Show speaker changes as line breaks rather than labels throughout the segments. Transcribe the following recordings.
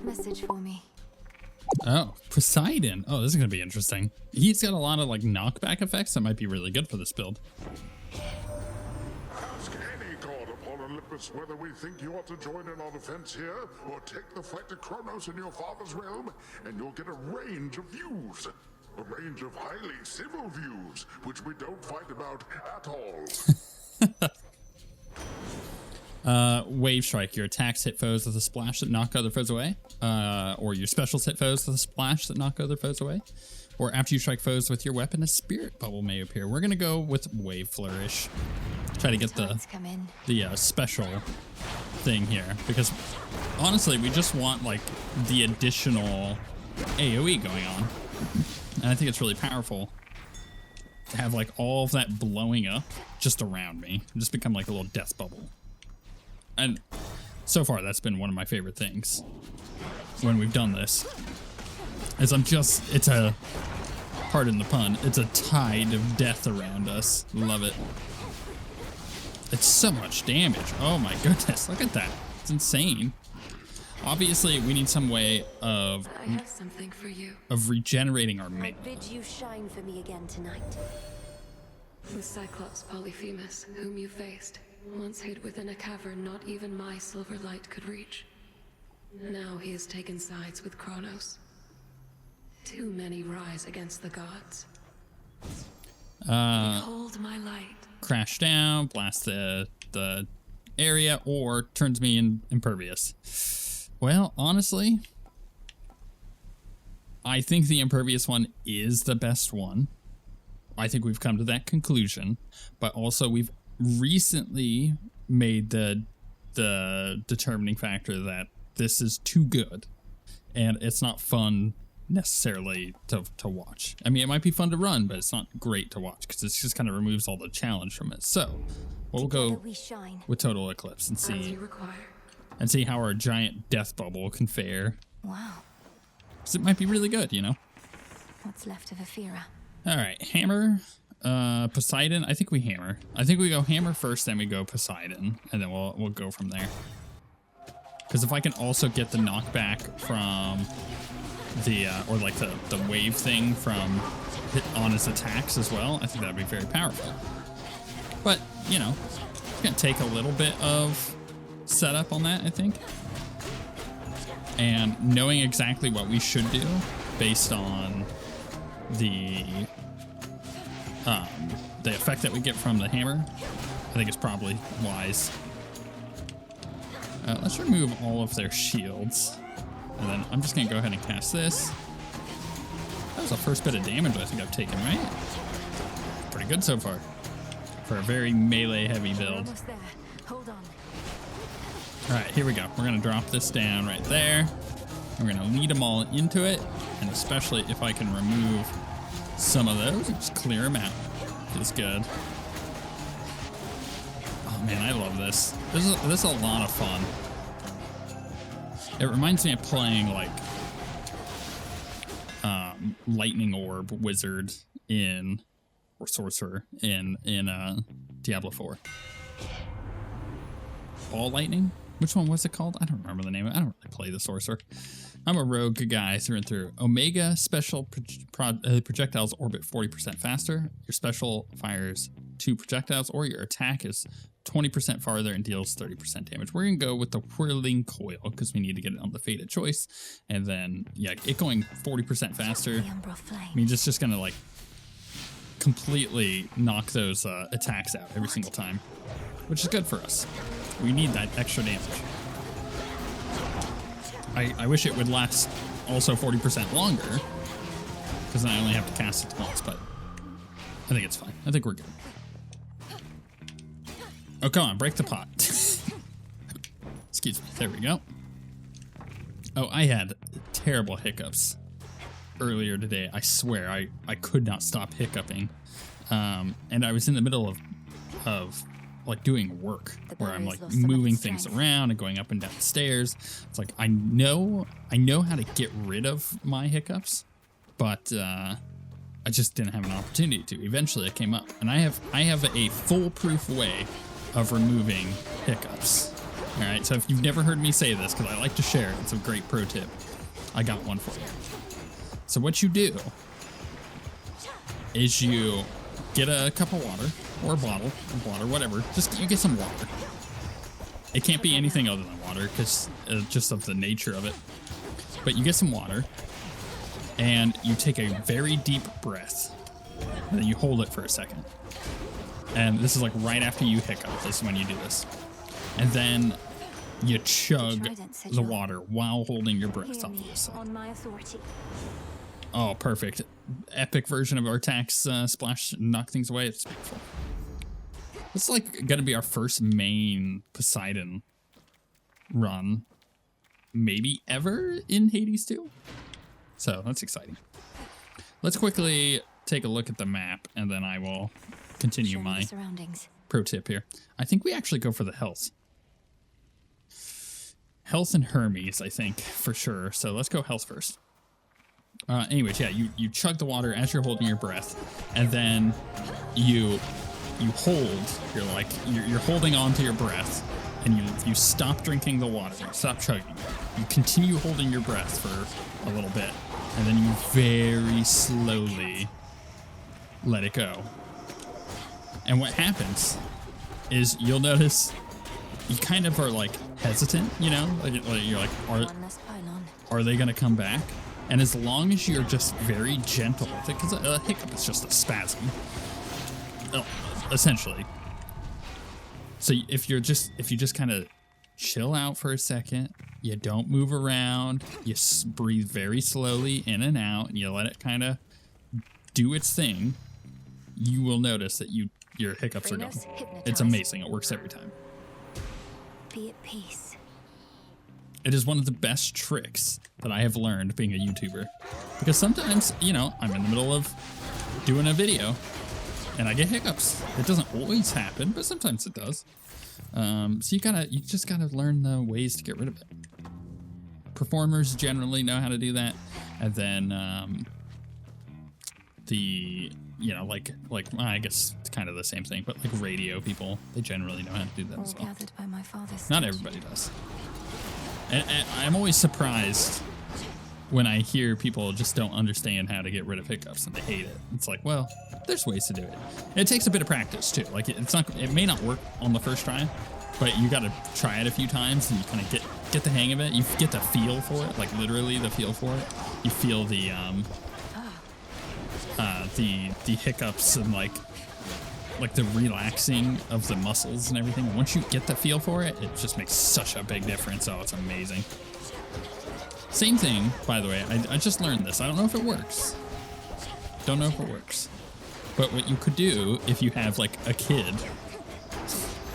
Message for me.
Oh, Poseidon. Oh, this is going to be interesting. He's got a lot of like knockback effects that might be really good for this build.
Ask any god upon Olympus whether we think you ought to join in our defense here or take the fight to Kronos in your father's realm, and you'll get a range of views. A range of highly civil views, which we don't fight about at all.
Wave Strike. Your attacks hit foes with a splash that knock other foes away. Or your specials hit foes with a splash that knock other foes away. Or after you strike foes with your weapon, a spirit bubble may appear. We're going to go with Wave Flourish. Try to get the special thing here. Because honestly, we just want like the additional AoE going on. And I think it's really powerful to have like all of that blowing up just around me. Just become like a little death bubble. And so far, that's been one of my favorite things when we've done this. Is it's a, pardon the pun, it's a tide of death around us. Love it. It's so much damage. Oh my goodness, look at that. It's insane. Obviously, we need some way of
I have something for you.
Of regenerating our mana.
I bid you shine for me again tonight.
The Cyclops Polyphemus, whom you faced, once hid within a cavern not even my silver light could reach. Now he has taken sides with Kronos. Too many rise against the gods. Behold my light.
Crash down, blast the area, or turns me impervious. Well, honestly, I think the impervious one is the best one. I think we've come to that conclusion, but also we've recently made the determining factor that this is too good and it's not fun necessarily to watch. I mean, it might be fun to run, but it's not great to watch because it just kind of removes all the challenge from it. So we'll go with Total Eclipse and see how our giant death bubble can fare.
Wow.
Because it might be really good, you know?
What's left of Aphira?
All right, Hammer, Poseidon. I think we Hammer. I think we go Hammer first, then we go Poseidon, and then we'll go from there. Because if I can also get the knockback from the or like the wave thing from on his attacks as well, I think that'd be very powerful. But you know, it's gonna take a little bit of setup on that, I think, and knowing exactly what we should do based on the effect that we get from the hammer, I think it's probably wise. Let's remove all of their shields, and then I'm just gonna go ahead and cast this. That was the first bit of damage I think I've taken, right? Pretty good so far for a very melee heavy build.
Hold on.
All right, here we go. We're gonna drop this down right there. We're gonna lead them all into it, and especially if I can remove some of those, just clear them out. Feels good. Oh man, I love this. This is a lot of fun. It reminds me of playing like Lightning Orb Wizard or Sorcerer in Diablo 4. Ball Lightning? Which one was it called? I don't remember the name. I don't really play the Sorcerer. I'm a rogue guy through and through. Omega special projectiles orbit 40% faster. Your special fires 2 projectiles, or your attack is 20% farther and deals 30% damage. We're going to go with the Whirling Coil because we need to get it on the Fated Choice. And then, yeah, it going 40% faster means it's just going to, like, completely knock those attacks out every single time, which is good for us. We need that extra damage. I wish it would last also 40% longer, because then I only have to cast it once, but I think it's fine. I think we're good. Oh, come on, break the pot. Excuse me. There we go. Oh, I had terrible hiccups earlier today. I swear, I could not stop hiccuping. And I was in the middle of like doing work where I'm like moving things around and going up and down the stairs. It's like I know how to get rid of my hiccups, but I just didn't have an opportunity to. Eventually it came up, and I have a foolproof way of removing hiccups. All right, so if you've never heard me say this, because I like to share it, it's a great pro tip. I got one for you. So what you do is you get a cup of water or a bottle of water, whatever. Just you get some water. It can't be anything other than water because just of the nature of it. But you get some water and you take a very deep breath and then you hold it for a second. And this is like right after you hiccup. This is when you do this. And then you chug the water while holding your breath off of this.
On my authority.
Oh, perfect. Epic version of our attacks, splash, knock things away. It's beautiful. It's like going to be our first main Poseidon run, maybe ever in Hades 2. So that's exciting. Let's quickly take a look at the map, and then I will continue my
surroundings.
Pro tip here. I think we actually go for the health. Health and Hermes, I think, for sure. So let's go health first. Anyways, yeah, you chug the water as you're holding your breath, and then you hold. You're holding on to your breath, and you stop drinking the water. You stop chugging. You continue holding your breath for a little bit, and then you very slowly let it go. And what happens is you'll notice you kind of are like hesitant, you know? Like you're like, are they gonna come back? And as long as you're just very gentle with it, because a hiccup is just a spasm, essentially. So if you just kind of chill out for a second, you don't move around, you breathe very slowly in and out, and you let it kind of do its thing, you will notice that your hiccups are gone. It's amazing. It works every time.
Be at peace.
It is one of the best tricks that I have learned being a YouTuber. Because sometimes, you know, I'm in the middle of doing a video and I get hiccups. It doesn't always happen, but sometimes it does. So you just gotta learn the ways to get rid of it. Performers generally know how to do that. And then I guess it's kind of the same thing, but like radio people, they generally know how to do that as well.
Gathered by my father's
Not everybody does. And I'm always surprised when I hear people just don't understand how to get rid of hiccups and they hate it. It's like, well, there's ways to do it. It takes a bit of practice too. Like it may not work on the first try, but you got to try it a few times and you kind of get the hang of it. You get the feel for it, like literally the feel for it. You feel the hiccups and like the relaxing of the muscles and everything. Once you get the feel for it, it just makes such a big difference. Oh, it's amazing. Same thing, by the way. I just learned this. I don't know if it works. Don't know if it works. But what you could do if you have like a kid,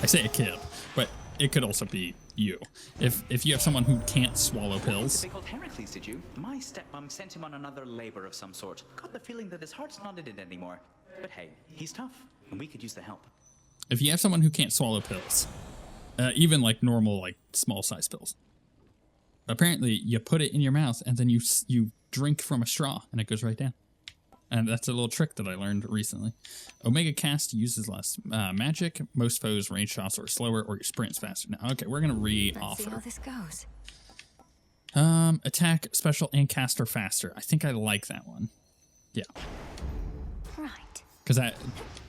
I say a kid, but it could also be you. If you have someone who can't swallow pills.
They called Heracles, did you? My stepmom sent him on another labor of some sort. Got the feeling that his heart's not in it anymore. But hey, he's tough, and we could use the help.
If you have someone who can't swallow pills, even like normal, like small size pills, apparently you put it in your mouth and then you drink from a straw and it goes right down. And that's a little trick that I learned recently. Omega Cast uses less magic. Most foes range shots are slower, or your sprint's faster. Now, okay, we're gonna
Let's see how
re-offer.
this goes.
Attack, special, and cast are faster. I think I like that one. Yeah.
Right.
Because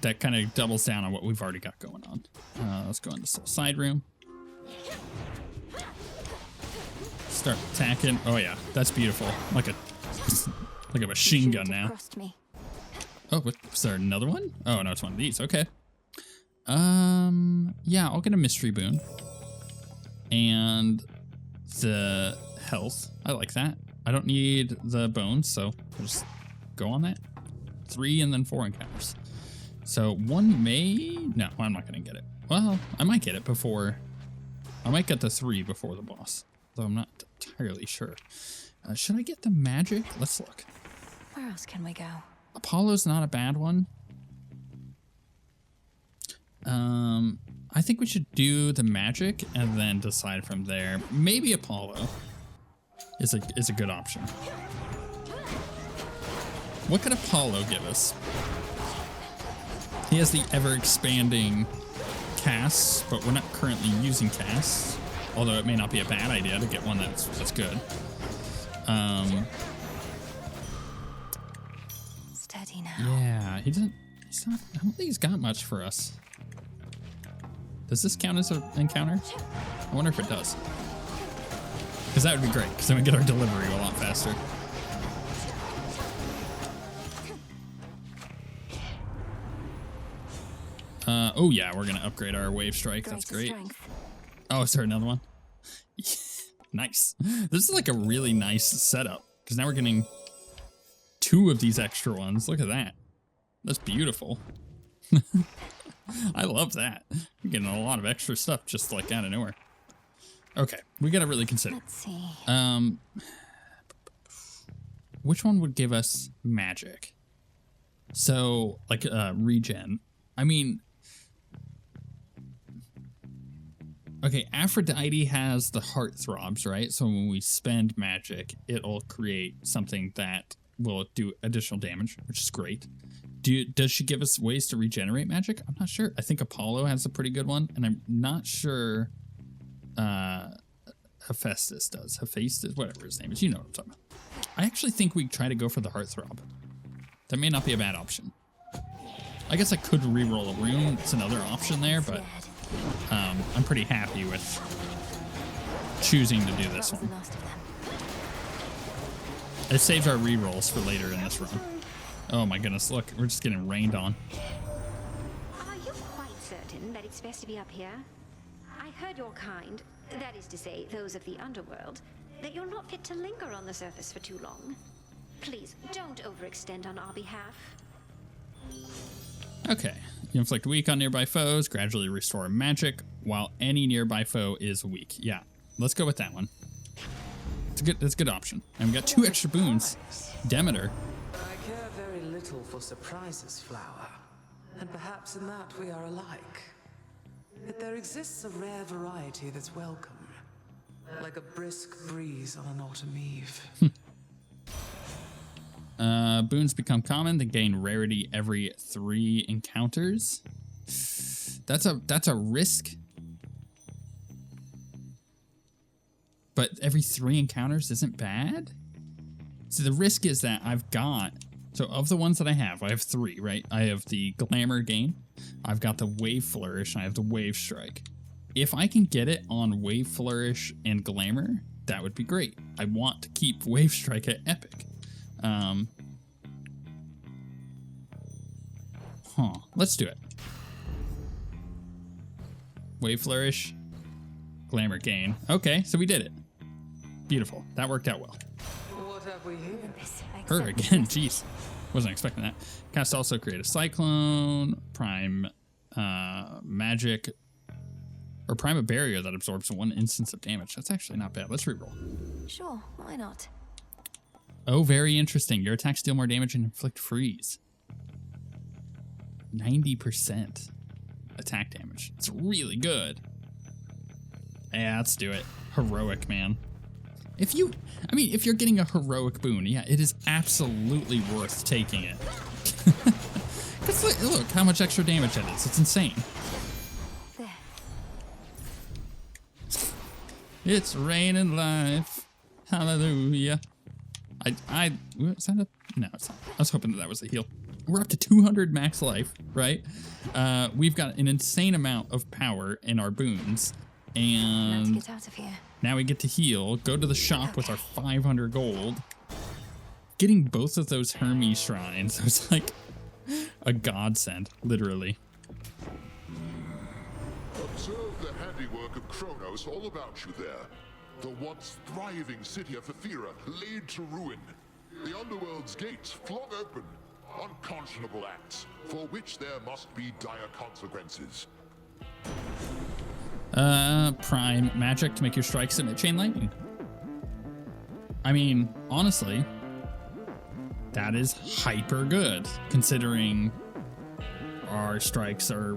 that kind of doubles down on what we've already got going on. Let's go into the side room. Start attacking. Oh yeah, that's beautiful. Like a machine gun now. Oh, was there another one? Oh no, it's one of these. Okay. Yeah, I'll get a mystery boon. And the health. I like that. I don't need the bones, so I'll just go on that. 3 and then 4 encounters. So one may... No, I'm not going to get it. Well, I might get it before... I might get the 3 before the boss. Though I'm not entirely sure. Should I get the magic? Let's look.
Where else can we go?
Apollo's not a bad one. I think we should do the magic and then decide from there. Maybe Apollo is a good option. What could Apollo give us? He has the ever-expanding casts, but we're not currently using casts. Although it may not be a bad idea to get one that's good.
Steady now.
Yeah, he's not, I don't think he's got much for us. Does this count as an encounter? I wonder if it does. Because that would be great, because then we get our delivery a lot faster. Oh yeah, we're gonna upgrade our wave strike. That's great.
Strength.
Oh, is there another one? Nice. This is like a really nice setup, because now we're getting 2 of these extra ones. Look at that. That's beautiful. I love that. We're getting a lot of extra stuff just like out of nowhere. Okay, we gotta really consider.
Let's see.
Which one would give us magic? So, like, regen. I mean, okay, Aphrodite has the heart throbs, right? So when we spend magic, it'll create something that will do additional damage, which is great. Does she give us ways to regenerate magic? I'm not sure. I think Apollo has a pretty good one, and I'm not sure Hephaestus does. Hephaestus, whatever his name is. You know what I'm talking about. I actually think we try to go for the heartthrob. That may not be a bad option. I guess I could reroll a rune. It's another option there, but I'm pretty happy with choosing to do this one. It saves our rerolls for later in this run. Oh my goodness, look, we're just getting rained on.
Are you quite certain that it's best to be up here? I heard your kind, that is to say, those of the underworld, that you're not fit to linger on the surface for too long. Please, don't overextend on our behalf.
Okay. You inflict weak on nearby foes, gradually restore magic, while any nearby foe is weak. Yeah, let's go with that one. That's a good option. And we got 2 extra boons. Demeter.
I care very little for surprises, Flower. And perhaps in that we are alike. But there exists a rare variety that's welcome. Like a brisk breeze on an autumn eve.
Boons become common. They gain rarity every 3 encounters. That's a risk. But every 3 encounters isn't bad. So the risk is that I've got, so of the ones that I have 3, right? I have the Glamour gain, I've got the Wave Flourish, and I have the Wave Strike. If I can get it on Wave Flourish and Glamour, that would be great. I want to keep Wave Strike at Epic. Let's do it. Wave Flourish, Glamour gain. Okay, so we did it. Beautiful. That worked out well.
What have we here?
Her again, jeez. Wasn't expecting that. Cast also create a Cyclone, Prime Magic, or Prime a Barrier that absorbs 1 instance of damage. That's actually not bad. Let's reroll.
Sure, why not?
Oh, very interesting. Your attacks deal more damage and inflict freeze. 90% attack damage. It's really good. Yeah, let's do it. Heroic, man. If you're getting a heroic boon, yeah, it is absolutely worth taking it. Because look how much extra damage that is. It's insane.
There.
It's raining life. Hallelujah. Was that no, it's not. I was hoping that was a heal. We're up to 200 max life, right? We've got an insane amount of power in our boons. And
Now to get out of here.
now we get to heal, go to the shop with our 500 gold. Getting both of those Hermes shrines was like a godsend, literally.
Observe the handiwork of Kronos all about you there. The once thriving city of Ephyra laid to ruin. The underworld's gates flung open. Unconscionable acts, for which there must be dire consequences.
Prime magic to make your strikes emit chain lightning. I mean, honestly, that is hyper good, considering our strikes are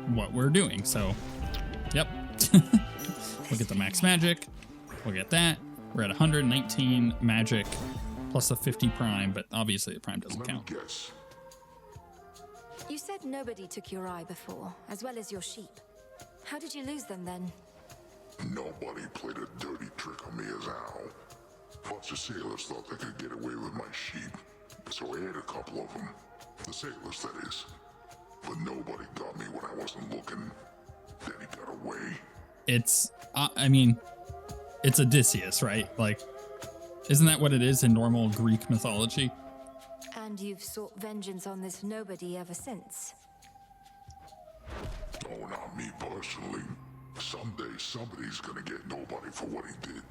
what we're doing. So, yep. We'll get the max magic. We'll get that. We're at 119 magic plus a 50 prime, but obviously the prime doesn't count.
Let me guess.
You said nobody took your eye before, as well as your sheep. How did you lose them then?
Nobody played a dirty trick on me as Al. Bunch of sailors thought they could get away with my sheep, so I ate a couple of them. The sailors, that is. But nobody got me when I wasn't looking. Then he got away.
It's, I mean, it's Odysseus, right? Like, isn't that what it is in normal Greek mythology?
And you've sought vengeance on this nobody ever since.
Oh, not me personally. Someday somebody's gonna get nobody for what he did.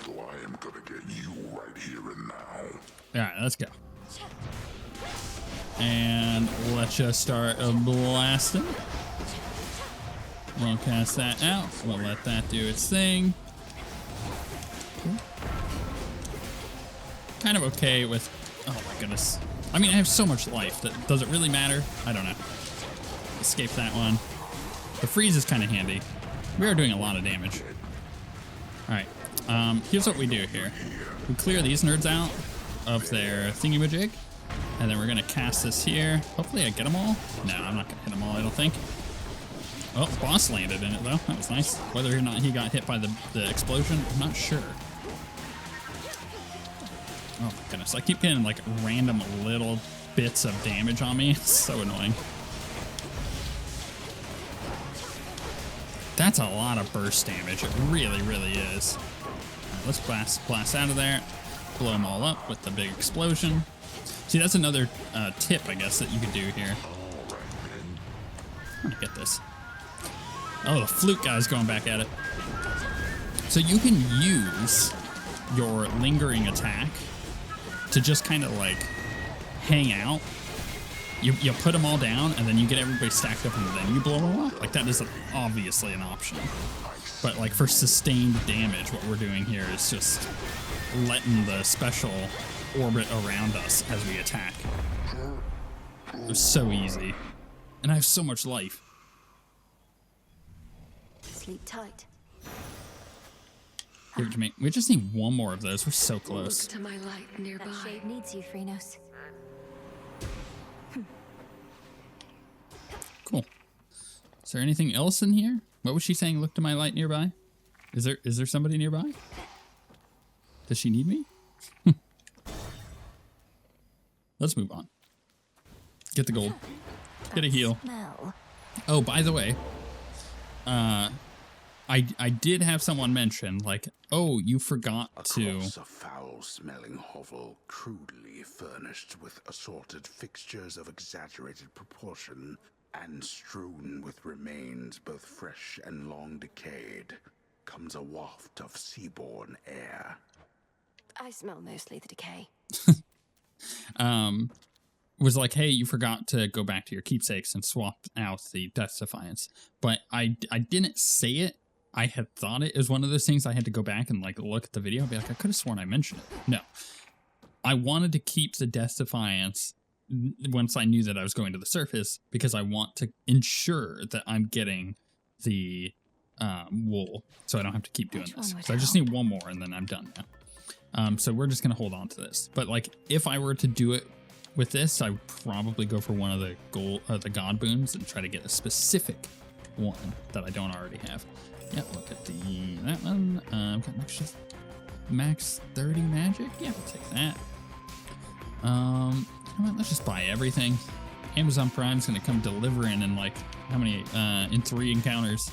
So I am gonna get you right here and now.
Alright, let's go. And let's just start blasting. We'll cast that out. We'll let that do its thing. Kind of okay with... Oh my goodness. I mean, I have so much life. Does it really matter? I don't know. Escape that one. The freeze is kind of handy. We are doing a lot of damage. Alright. Here's what we do here. We clear these nerds out of their thingamajig. And then we're going to cast this here. Hopefully I get them all. No, I'm not going to hit them all, I don't think. Oh, boss landed in it, though. That was nice. Whether or not he got hit by the explosion, I'm not sure. Oh, my goodness. I keep getting, like, random little bits of damage on me. It's so annoying. That's a lot of burst damage. It really, really is. All right, let's blast out of there. Blow them all up with the big explosion. See, that's another tip, I guess, that you could do here. I'm gonna get this. Oh, the flute guy's going back at it. So you can use your lingering attack to just kind of like hang out. You put them all down, and then you get everybody stacked up, and then you blow them up. Like, that is obviously an option. But, like, for sustained damage, what we're doing here is just letting the special orbit around us as we attack. It's so easy. And I have so much life.
Sleep tight.
Give it to me. We just need one more of those. We're so close.
Look to my light nearby.
That shade needs you, Phrynos.
Cool. Is there anything else in here? What was she saying? Look to my light nearby? Is there somebody nearby? Does she need me? Let's move on. Get the gold. Get a heal.
Smell.
Oh, by the way, I did have someone mention, like, oh, you forgot to...
Across a foul-smelling hovel, crudely furnished with assorted fixtures of exaggerated proportion, and strewn with remains both fresh and long decayed, comes a waft of seaborne air.
I smell mostly the decay.
Was like, hey, you forgot to go back to your keepsakes and swap out the Death Defiance. But I didn't say it. I had thought it was one of those things I had to go back and like look at the video and be like, I could have sworn I mentioned it. No. I wanted to keep the Death Defiance once I knew that I was going to the surface, because I want to ensure that I'm getting the wool, so I don't have to keep doing this. So I just need one more and then I'm done now. So we're just going to hold on to this. But like, if I were to do it with this, I would probably go for one of the god boons and try to get a specific one that I don't already have. Yeah, look at that one. I've got max 30 magic. Yeah, we'll take that. Come on, let's just buy everything. Amazon Prime's gonna come delivering in like how many? In 3 encounters.